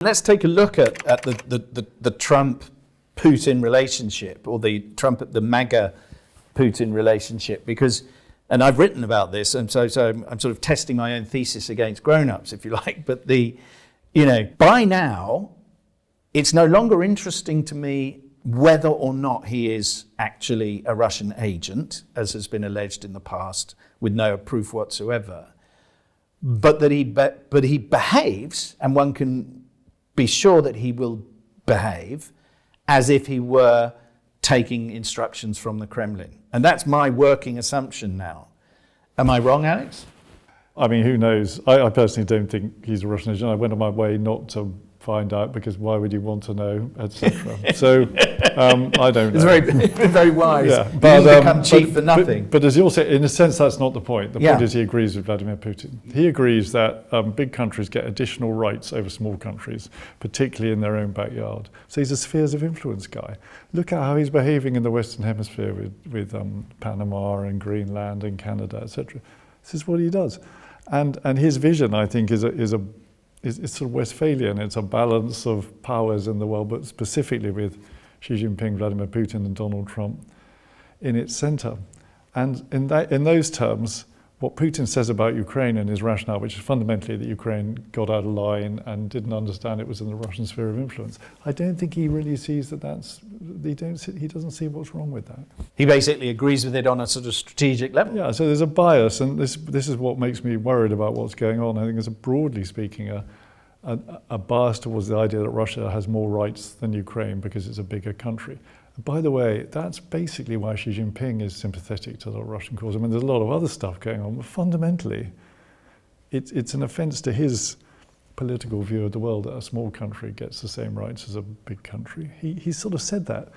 Let's take a look at the Trump-Putin relationship, or the MAGA-Putin relationship, because, and I've written about this, and so I'm sort of testing my own thesis against grown-ups, if you like, but by now, it's no longer interesting to me whether or not he is actually a Russian agent, as has been alleged in the past, with no proof whatsoever, but that he behaves, and one can be sure that he will behave as if he were taking instructions from the Kremlin. And that's my working assumption now. Am I wrong, Alex? I mean, who knows? I personally don't think he's a Russian agent. I went on my way not to find out, because why would you want to know, etc. So I don't know. It's very wise. Yeah, but, you didn't become chief for nothing. But as you'll say, in a sense, that's not the point. The point is he agrees with Vladimir Putin. He agrees that big countries get additional rights over small countries, particularly in their own backyard. So he's a spheres of influence guy. Look at how he's behaving in the Western Hemisphere with Panama and Greenland and Canada, etc. This is what he does. And his vision, I think, is sort of Westphalian. It's a balance of powers in the world, but specifically with Xi Jinping, Vladimir Putin, and Donald Trump in its center. And in those terms, what Putin says about Ukraine and his rationale, which is fundamentally that Ukraine got out of line and didn't understand it was in the Russian sphere of influence, I don't think he really sees he doesn't see what's wrong with that. He basically agrees with it on a sort of strategic level. Yeah, so there's a bias, and this is what makes me worried about what's going on. I think there's broadly speaking, a bias towards the idea that Russia has more rights than Ukraine because it's a bigger country. And by the way, that's basically why Xi Jinping is sympathetic to the Russian cause. I mean, there's a lot of other stuff going on, but fundamentally, it's an offense to his political view of the world that a small country gets the same rights as a big country. He sort of said that.